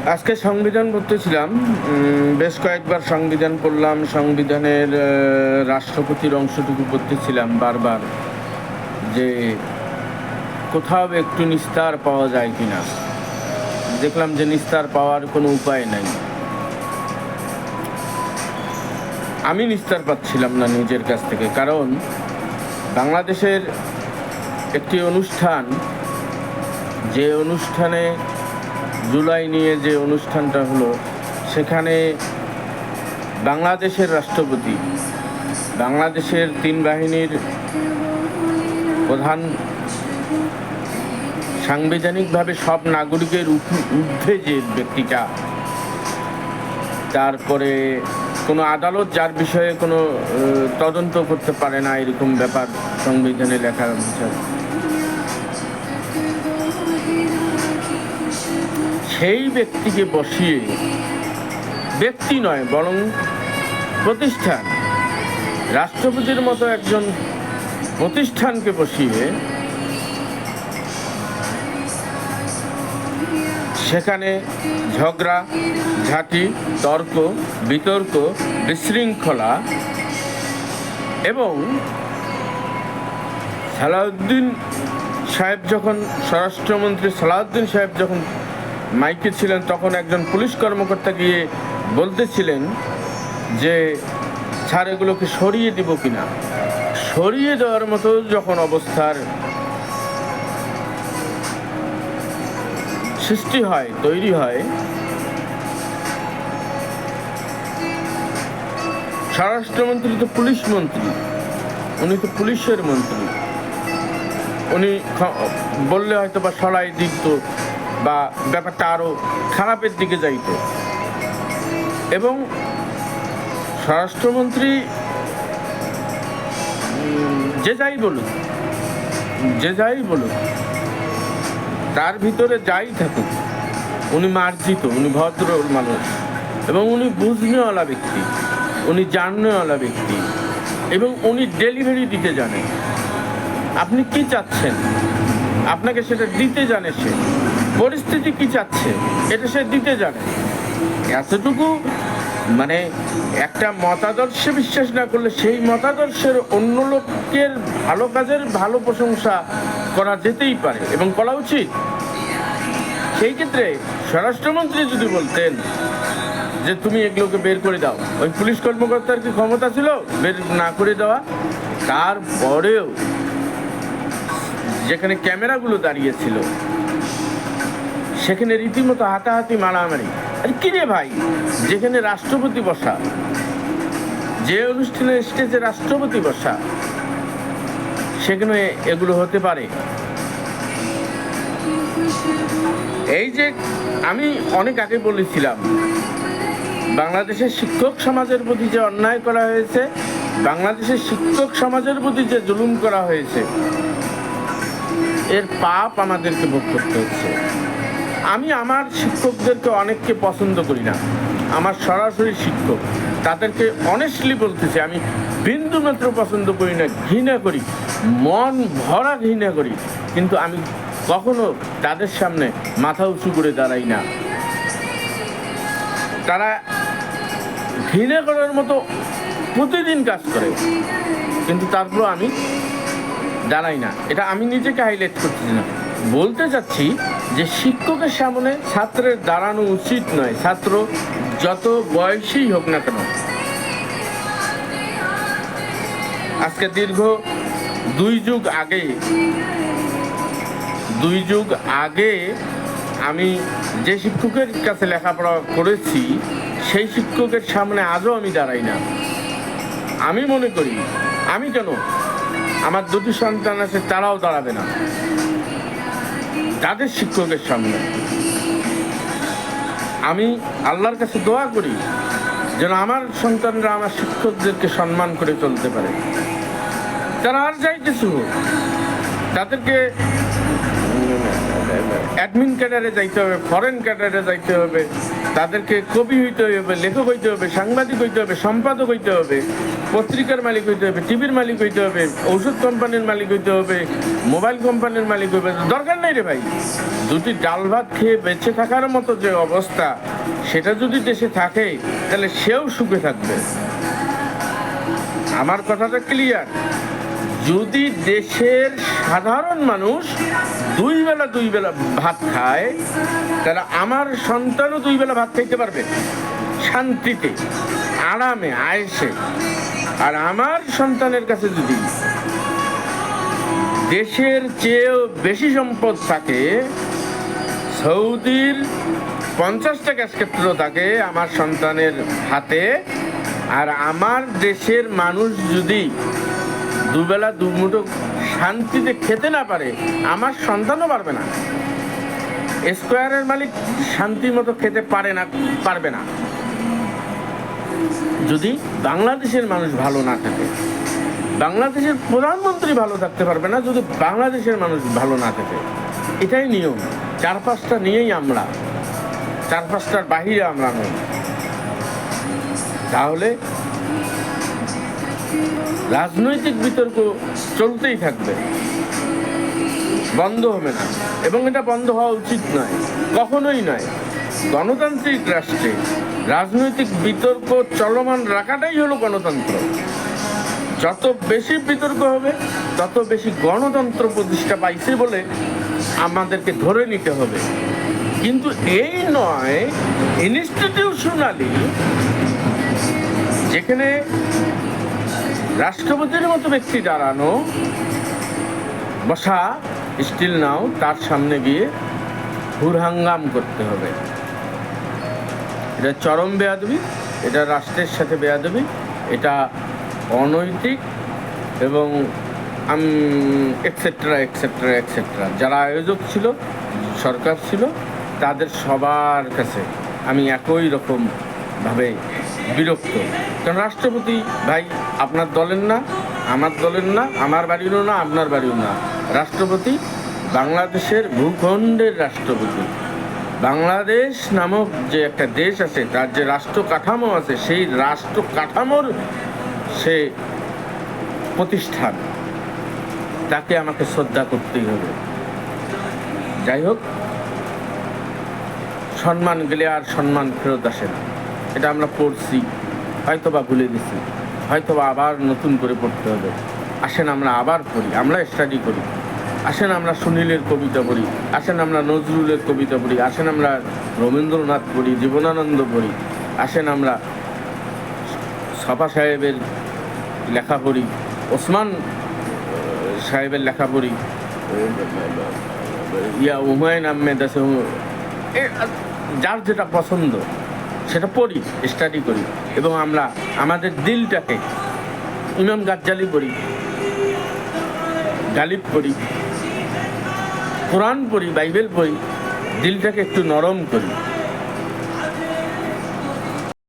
আজকে সংবিধান পড়তেছিলাম। বেশ কয়েকবার সংবিধান পড়লাম। সংবিধানের রাষ্ট্রপতির অংশটুকু পড়তেছিলাম বারবার, যে কোথাও একটু নিস্তার পাওয়া যায় কিনা। দেখলাম যে নিস্তার পাওয়ার কোনো উপায় নাই। আমি নিস্তার পাচ্ছিলাম না নিজের কাছ থেকে, কারণ বাংলাদেশের একটি অনুষ্ঠান, যে অনুষ্ঠানে জুলাই নিয়ে যে অনুষ্ঠানটা হলো, সেখানে বাংলাদেশের রাষ্ট্রপতি, বাংলাদেশের 3 বাহিনীর প্রধান, সাংবিধানিকভাবে সব নাগরিকের ঊর্ধ্বে যে ব্যক্তিটা, তারপরে কোনো আদালত যার বিষয়ে কোনো তদন্ত করতে পারে না, এরকম ব্যাপার সংবিধানে লেখা আছে। সেই ব্যক্তিকে বসিয়ে, ব্যক্তি নয় বরং প্রতিষ্ঠান, রাষ্ট্রপতির মতো একজন প্রতিষ্ঠানকে বসিয়ে সেখানে ঝগড়া ঝাঁটি, তর্ক বিতর্ক, বিশৃঙ্খলা, এবং সালাউদ্দিন সাহেব যখন, স্বরাষ্ট্রমন্ত্রী সালাউদ্দিন সাহেব যখন মাইকে ছিলেন, তখন একজন পুলিশ কর্মকর্তা গিয়ে বলতেছিলেন যে স্যার এগুলোকে সরিয়ে দিব কিনা। সরিয়ে দেওয়ার মতো যখন অবস্থার সৃষ্টি হয়, তৈরি হয়, স্বরাষ্ট্রমন্ত্রী তো পুলিশ মন্ত্রী, উনি তো পুলিশের মন্ত্রী, উনি বললে হয়তো বা সরাই দিত বা ব্যাপারটা আরো খারাপের দিকে যাইত। এবং স্বরাষ্ট্রমন্ত্রী যে যাই বলুক, তার ভিতরে যাই থাকুক, উনি মার্জিত, উনি ভদ্র মানুষ, এবং উনি বুঝনেওয়ালা ব্যক্তি, উনি জাননেওয়ালা ব্যক্তি, এবং উনি ডেলিভারি দিতে জানেন। আপনি কি চাচ্ছেন, আপনাকে সেটা দিতে জানে সে। পরিস্থিতি কি চাচ্ছে, এটা সে দিতে জানে। এতটুকু মানে একটা মতাদর্শে বিশ্বাস না করলে সেই মতাদর্শের অন্য লোকের ভালো কাজের ভালো প্রশংসা করা যেতেই পারে এবং করা উচিত। সেই ক্ষেত্রে স্বরাষ্ট্রমন্ত্রী যদি বলতেন যে তুমি এগুলোকে বের করে দাও, ওই পুলিশ কর্মকর্তার কি ক্ষমতা ছিল বের না করে দেওয়া? তারপরেও যেখানে ক্যামেরাগুলো দাঁড়িয়েছিল সেখানে রীতিমতো হাতাহাতি, মারামারি। আরে কি রে ভাই, যেখানে রাষ্ট্রপতি বসা, যে অনুষ্ঠানে স্টেজে রাষ্ট্রপতি বসা, সেখানে এগুলো হতে পারে? এই যে আমি অনেক আগে বলেছিলাম, বাংলাদেশের শিক্ষক সমাজের প্রতি যে অন্যায় করা হয়েছে, বাংলাদেশের শিক্ষক সমাজের প্রতি যে জুলুম করা হয়েছে, এর পাপ আমাদেরকে ভোগ করতে হচ্ছে। আমি আমার শিক্ষকদেরকে অনেককে পছন্দ করি না, আমার সরাসরি শিক্ষক, তাদেরকে অনেস্টলি বলতেছি, আমি বিন্দু মাত্র পছন্দ করি না, ঘৃণা করি, মন ভরা ঘৃণা করি, কিন্তু আমি কখনো তাদের সামনে মাথা উঁচু করে দাঁড়াই না। তারা ঘৃণা করার মতো প্রতিদিন কাজ করে, কিন্তু তারপর আমি দাঁড়াই না। এটা আমি নিজেকে হাইলাইট করতেছি না, বলতে চাচ্ছি যে শিক্ষকের সামনে ছাত্রের দাঁড়ানো উচিত নয়, ছাত্র যত বয়সী হোক না কেন। আজকে দীর্ঘ 2 যুগ আগে আমি যে শিক্ষকের কাছে লেখাপড়া করেছি, সেই শিক্ষকের সামনে আজও আমি দাঁড়াই না। আমি মনে করি, আমি কেন, আমার 2টি সন্তান আছে, তারাও দাঁড়াবে না তাদের শিক্ষকের সামনে। আমি আল্লাহর কাছে দোয়া করি যেন আমার সন্তানরা আমার শিক্ষকদেরকে সম্মান করে চলতে পারে। তারা আর যাই কিছু হোক, তাদেরকে অ্যাডমিন ক্যাডারে যাইতে হবে, ফরেন ক্যাডারে যাইতে হবে, তাদেরকে কবি হইতে হবে, লেখক হইতে হবে, সাংবাদিক হইতে হবে, সম্পাদক হইতে হবে, পত্রিকার মালিক হইতে হবে, টিভির মালিক হইতে হবে, ঔষধ কোম্পানির মালিক হইতে হবে, মোবাইল কোম্পানির মালিক হইতে হবে। দরকার নেই রে ভাই, দুটি ডাল ভাত খেয়ে বেঁচে থাকার মতো যে অবস্থা, সেটা যদি দেশে থাকে তাহলে সেও সুখে থাকবে। আমার কথাটা ক্লিয়ার। যদি দেশের সাধারণ মানুষ দুই বেলা ভাত খায়, তাহলে আমার সন্তানও দুই বেলা ভাত খাইতে পারবে শান্তিতে, আরামে, আয়েসে। আর আমার সন্তানের কাছে যদি দেশের চেয়েও বেশি সম্পদ থাকে, সৌদির 50টা গ্যাস ক্ষেত্র থাকে আমার সন্তানের হাতে, আর আমার দেশের মানুষ যদি দুবেলা দুমুঠো শান্তিতে খেতে না পারে, আমার সন্তানও পারবে না। স্কোয়ারের মালিক শান্তি মতো খেতে পারবে না যদি বাংলাদেশের মানুষ ভালো না থাকে। বাংলাদেশের প্রধানমন্ত্রী ভালো থাকতে পারবে না যদি বাংলাদেশের মানুষ ভালো না থাকে। এটাই নিয়ম। 4-5টা নিয়েই আমরা, 4-5টার বাহিরে আমরা নই। তাহলে রাজনৈতিক বিতর্ক চলতেই থাকবে, বন্ধ হবে না, এবং এটা বন্ধ হওয়া উচিত নয়, কখনোই নয়। গণতান্ত্রিক রাষ্ট্রে রাজনৈতিক বিতর্ক চলমান রাখাটাই হলো গণতন্ত্র। যত বেশি বিতর্ক হবে তত বেশি গণতন্ত্র প্রতিষ্ঠা পাইছে বলে আমাদেরকে ধরে নিতে হবে। কিন্তু এই নয় ইনস্টিটিউশনালি, যেখানে রাষ্ট্রপতির মতো ব্যক্তি দাঁড়ানো, বসা, স্টিল নাও, তার সামনে গিয়ে হুরহাঙ্গাম করতে হবে। এটা চরম বেয়াদবি, এটা রাষ্ট্রের সাথে বেয়াদবি, এটা অনৈতিক, এবং এক্সেট্রা এক্সেট্রা এক্সেট্রা। যারা আয়োজক ছিল, সরকার ছিল, তাদের সবার কাছে আমি একই রকমভাবে বিরক্ত। কারণ রাষ্ট্রপতি ভাই আপনার দলের না, আমার দলের না, আমার বাড়িরও না, আপনার বাড়িও না। রাষ্ট্রপতি বাংলাদেশের ভূখণ্ডের রাষ্ট্রপতি। বাংলাদেশ নামক যে একটা দেশ আছে, তার যে রাষ্ট্র কাঠামো আছে, সেই রাষ্ট্র কাঠামোর সে প্রতিষ্ঠান, তাকে আমাকে শ্রদ্ধা করতেই হবে। যাই হোক, সম্মান গেলে আর সম্মান ফেরত আসে না, এটা আমরা পড়ছি, হয়তোবা ভুলে গেছি, হয়তোবা আবার নতুন করে পড়তে হবে। আসেন আমরা আবার পড়ি, আমরা স্টাডি করি। আসেন আমরা সুনীলের কবিতা পড়ি, আসেন আমরা নজরুলের কবিতা পড়ি, আসেন আমরা রবীন্দ্রনাথ পড়ি, জীবনানন্দ পড়ি, আসেন আমরা ছফা সাহেবের লেখা পড়ি, ওসমান সাহেবের লেখা পড়ি, হুমায়ুন আহমেদ আছে, যার যেটা পছন্দ সেটা পড়ি, স্টাডি করি। এবং আমরা আমাদের দিলটাকে, ইমাম গাজ্জালি পড়ি, গালিব পড়ি, কোরআন পড়ি, বাইবেল পড়ি, দিলটাকে একটু নরম করি।